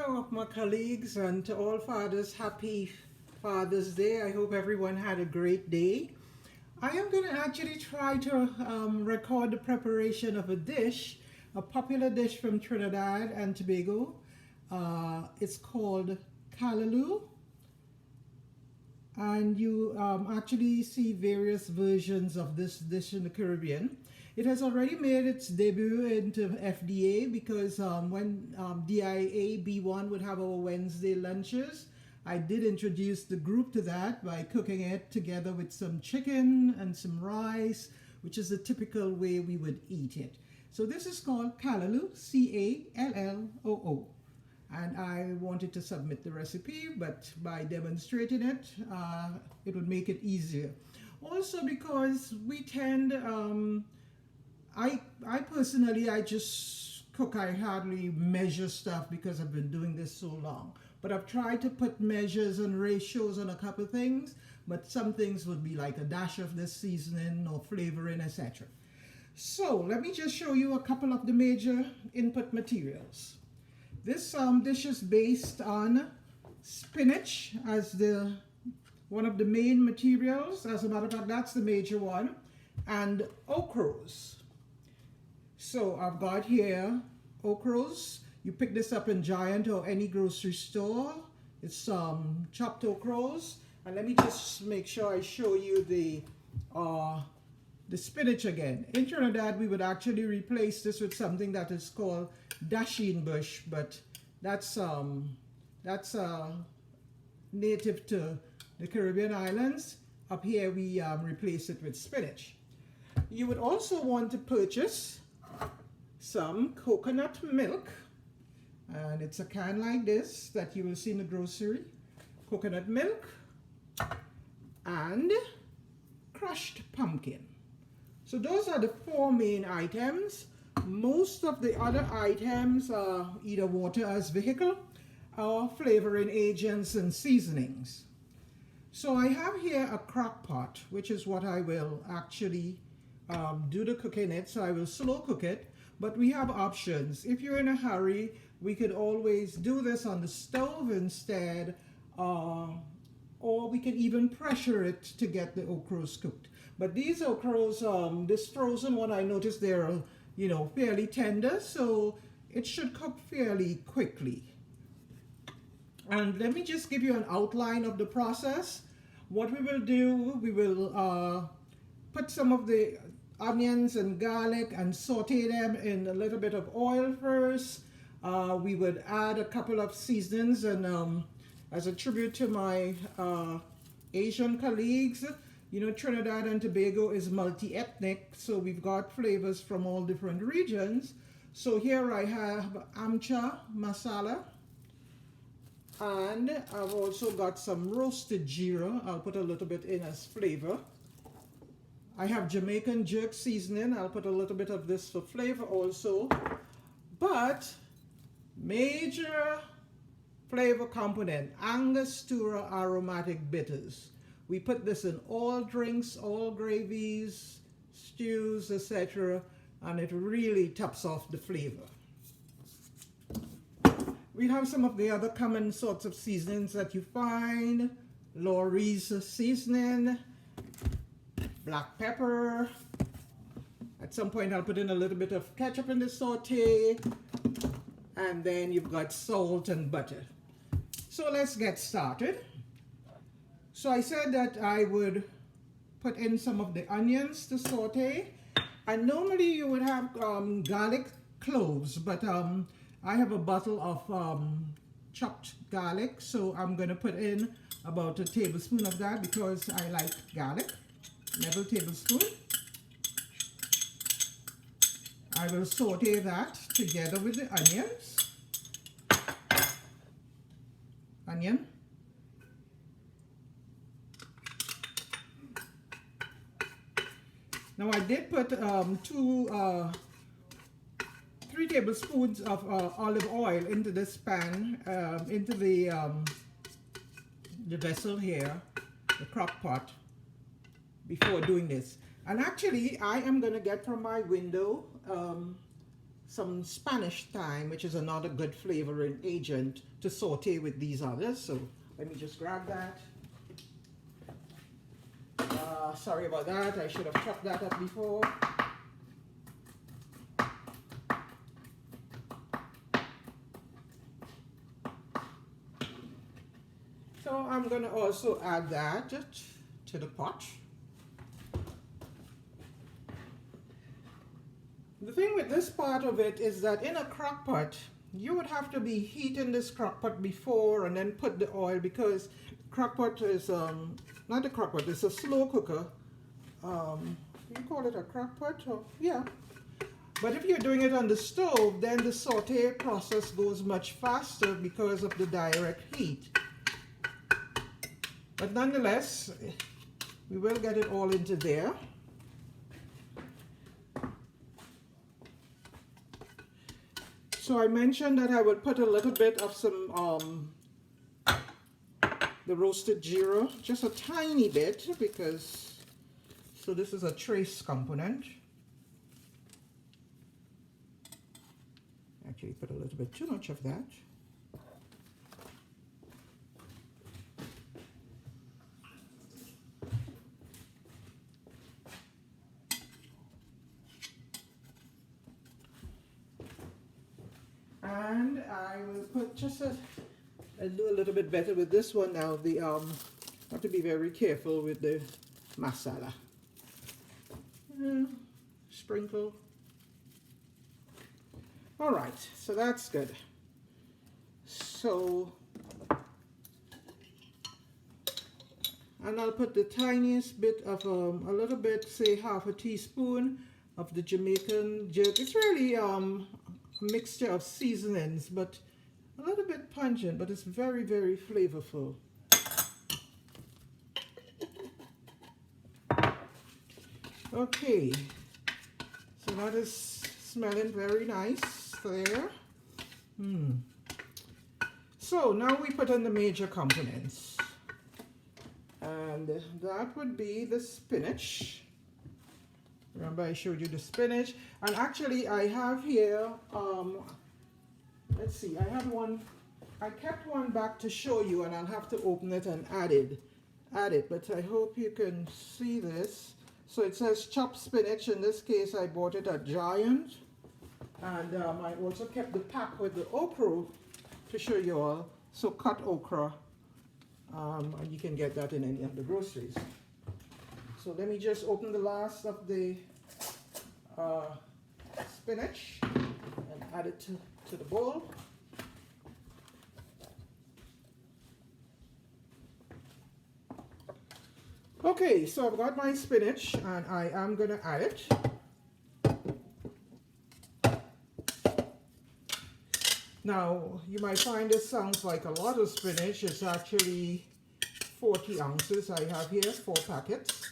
Hello, my colleagues, and to all fathers, happy Father's Day. I hope everyone had a great day. I am going to actually try to record the preparation of a dish, a popular dish from Trinidad and Tobago. It's called Callaloo, and you actually see various versions of this dish in the Caribbean. It has already made its debut into FDA because when DIA B1 would have our Wednesday lunches, I did introduce the group to that by cooking it together with some chicken and some rice, which is the typical way we would eat it. So this is called Callaloo, C-A-L-L-O-O. And I wanted to submit the recipe, but by demonstrating it, it would make it easier. Also because we tend, I personally, I just cook. I hardly measure stuff because I've been doing this so long. But I've tried to put measures and ratios on a couple of things, but some things would be like a dash of this seasoning or flavoring, etc. So let me just show you a couple of the major input materials. This dish is based on spinach as one of the main materials. As a matter of fact, that's the major one, and ochroes. So I've got here ochroes. You pick this up in Giant or any grocery store. It's chopped ochroes. And let me just make sure I show you the spinach again. In Trinidad, we would actually replace this with something that is called dasheen bush, but that's native to the Caribbean islands. Up here, we replace it with spinach. You would also want to purchase some coconut milk, and it's a can like this that you will see in the grocery. Coconut milk and crushed pumpkin. So those are the four main items. Most of the other items are either water as vehicle or flavoring agents and seasonings. So I have here a crock pot, which is what I will actually do the cooking in. So I will slow cook it. But we have options. If you're in a hurry, we could always do this on the stove instead, or we can even pressure it to get the ochroes cooked. But these ochroes, this frozen one, I noticed they're, fairly tender, so it should cook fairly quickly. And let me just give you an outline of the process. What we will do, we will put some of the onions and garlic and saute them in a little bit of oil first. We would add a couple of seasonings, and as a tribute to my Asian colleagues, Trinidad and Tobago is multi-ethnic, so we've got flavors from all different regions. So here I have amcha masala, and I've also got some roasted jeera. I'll put a little bit in as flavor. I have Jamaican jerk seasoning. I'll put a little bit of this for flavor also. But major flavor component, Angostura aromatic bitters. We put this in all drinks, all gravies, stews, etc. And it really tops off the flavor. We have some of the other common sorts of seasonings that you find. Laurie's seasoning, black pepper. At some point I'll put in a little bit of ketchup in the saute, and then you've got salt and butter. So let's get started. So I said that I would put in some of the onions to saute, and normally you would have garlic cloves, but I have a bottle of chopped garlic, so I'm going to put in about a tablespoon of that because I like garlic. Level tablespoon. I will saute that together with the onions. Onion. Now I did put 3 tablespoons of olive oil into this pan, into the vessel here, the crock pot, before doing this. And actually I am going to get from my window some Spanish thyme, which is another good flavoring agent to saute with these others. So let me just grab that. Sorry about that, I should have chopped that up before. So I'm going to also add that to the pot. The thing with this part of it is that in a crock pot, you would have to be heating this crock pot before and then put the oil, because crock pot is, not a crock pot, it's a slow cooker. You call it a crock pot? Or, yeah. But if you're doing it on the stove, then the saute process goes much faster because of the direct heat. But nonetheless, we will get it all into there. So I mentioned that I would put a little bit of some, the roasted gyro, just a tiny bit, because, so this is a trace component. Actually put a little bit too much of that. And I will put just I'll do a little bit better with this one now. The have to be very careful with the masala. Sprinkle. All right, so that's good. So, and I'll put the tiniest bit of a little bit, say half a teaspoon of the Jamaican jerk. It's really mixture of seasonings, but a little bit pungent, but it's very, very flavorful. Okay, so that is smelling very nice there. So now we put in the major components, and that would be the spinach. Remember I showed you the spinach, and actually I have here, let's see, I have one, I kept one back to show you, and I'll have to open it and add it, but I hope you can see this. So it says chopped spinach. In this case I bought it at Giant, and I also kept the pack with the okra to show you all. So cut okra, and you can get that in any of the groceries. So let me just open the last of the spinach and add it to the bowl. Okay, so I've got my spinach and I am going to add it. Now, you might find this sounds like a lot of spinach. It's actually 40 ounces I have here, 4 packets.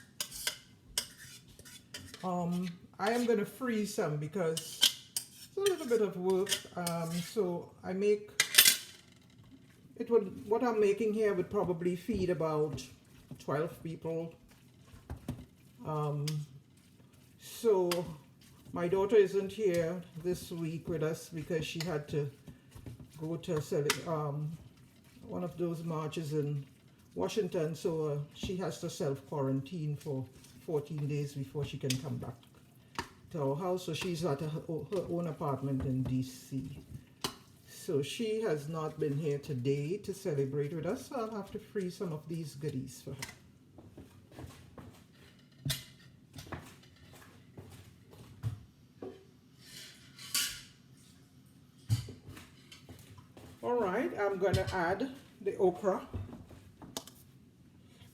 I am going to freeze some because it's a little bit of work. So I make, what I'm making here would probably feed about 12 people. So my daughter isn't here this week with us because she had to go to one of those marches in Washington, so she has to self-quarantine for 14 days before she can come back to our house. So she's at her own apartment in DC. So she has not been here today to celebrate with us, so I'll have to freeze some of these goodies for her. All right, I'm going to add the okra.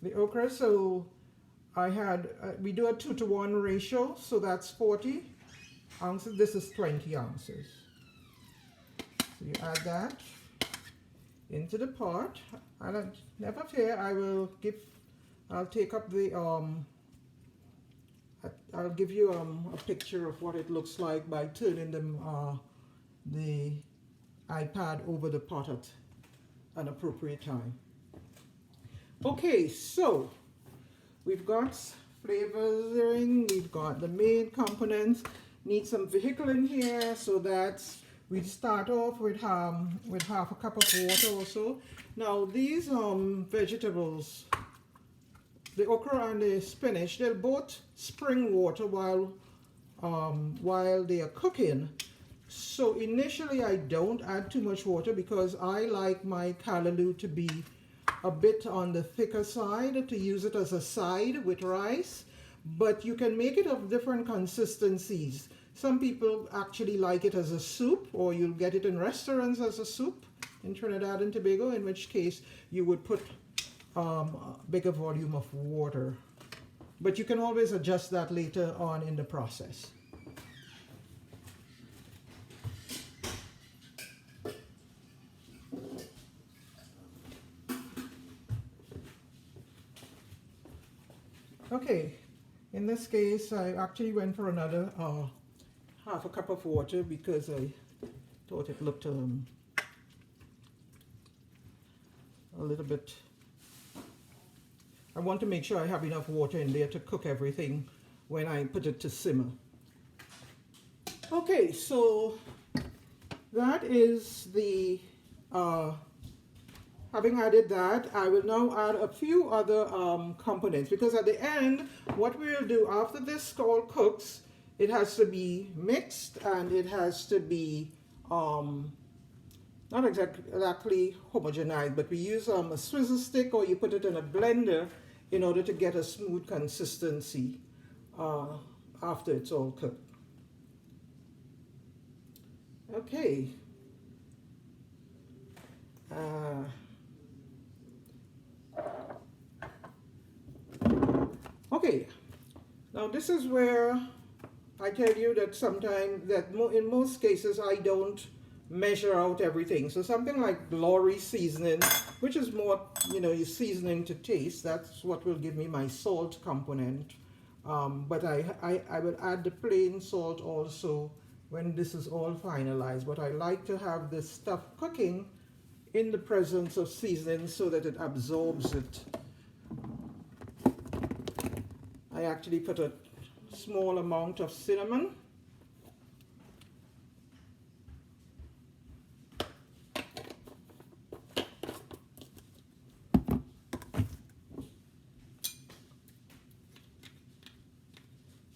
The okra, so I had, we do a 2-to-1 ratio, so that's 40 ounces. This is 20 ounces. So you add that into the pot, and never fear, I'll take up the, I'll give you a picture of what it looks like by turning the iPad over the pot at an appropriate time. Okay, so we've got flavoring, we've got the main components. need some vehicle in here, so that's we start off with half a cup of water or so. Now these vegetables, the okra and the spinach, they'll both spring water while they are cooking. So initially I don't add too much water because I like my callaloo to be a bit on the thicker side, to use it as a side with rice. But you can make it of different consistencies. Some people actually like it as a soup, or you'll get it in restaurants as a soup in Trinidad and Tobago, in which case you would put a bigger volume of water. But you can always adjust that later on in the process. Okay, in this case I actually went for another half a cup of water because I thought it looked a little bit. I want to make sure I have enough water in there to cook everything when I put it to simmer. Okay, so that is the having added that, I will now add a few other components, because at the end what we'll do after this all cooks, it has to be mixed and it has to be not exactly homogenized, but we use a swizzle stick, or you put it in a blender in order to get a smooth consistency after it's all cooked. Okay. Okay, now this is where I tell you that sometimes, in most cases, I don't measure out everything. So something like glory seasoning, which is more, you're seasoning to taste, that's what will give me my salt component. But I will add the plain salt also when this is all finalized. But I like to have this stuff cooking in the presence of seasoning so that it absorbs it. I actually put a small amount of cinnamon.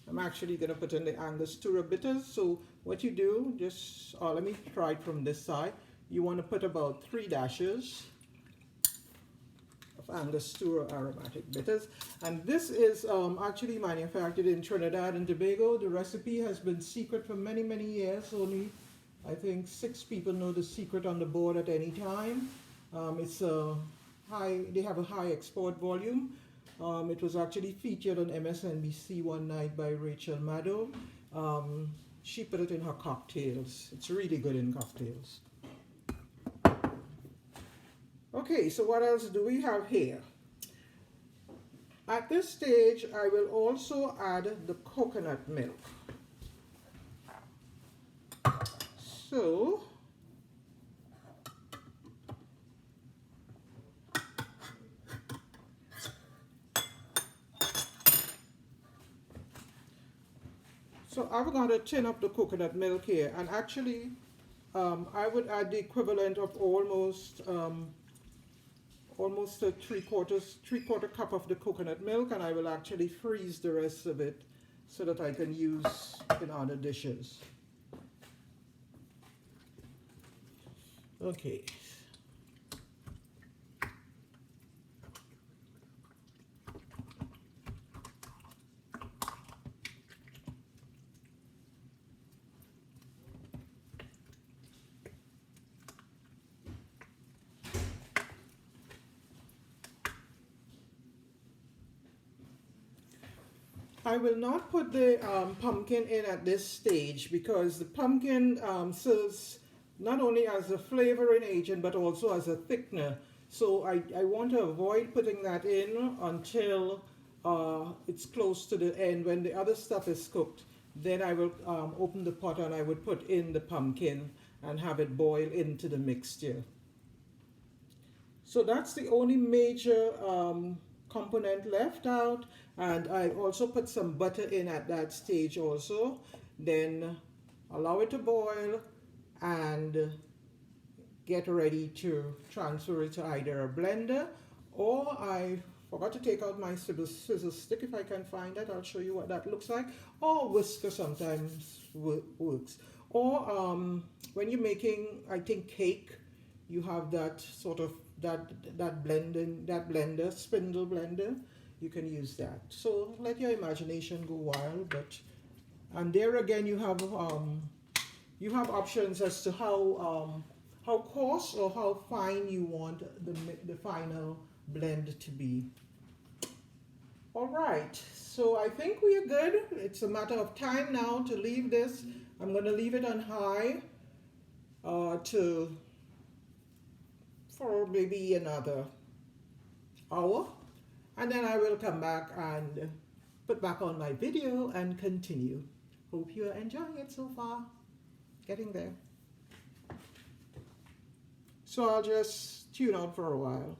I'm actually going to put in the Angostura bitters. So what you do, just, let me try it from this side. You want to put about 3 dashes of Angostura aromatic bitters. And this is actually manufactured in Trinidad and Tobago. The recipe has been secret for many, many years. Only, I think, 6 people know the secret on the board at any time. They have a high export volume. It was actually featured on MSNBC one night by Rachel Maddow. She put it in her cocktails. It's really good in cocktails. Okay, so what else do we have here? At this stage, I will also add the coconut milk. So, I've got to tin up the coconut milk here, and actually I would add the equivalent of almost a three-quarter cup of the coconut milk, and I will actually freeze the rest of it so that I can use in other dishes. Okay. I will not put the pumpkin in at this stage because the pumpkin serves not only as a flavoring agent but also as a thickener. So I want to avoid putting that in until it's close to the end. When the other stuff is cooked, then I will open the pot and I would put in the pumpkin and have it boil into the mixture. So that's the only major component left out, and I also put some butter in at that stage also. then allow it to boil and get ready to transfer it to either a blender, or I forgot to take out my scissor stick. If I can find that, I'll show you what that looks like. Or whisker sometimes works. Or when you're making, I think, cake, you have that sort of that blender, spindle blender. You can use that. So let your imagination go wild. And there again, you have options as to how coarse or how fine you want the final blend to be. All right, so I think we are good. It's a matter of time now to leave this. I'm going to leave it on high for maybe another hour, and then I will come back and put back on my video and continue. Hope you're enjoying it so far. Getting there. So I'll just tune out for a while.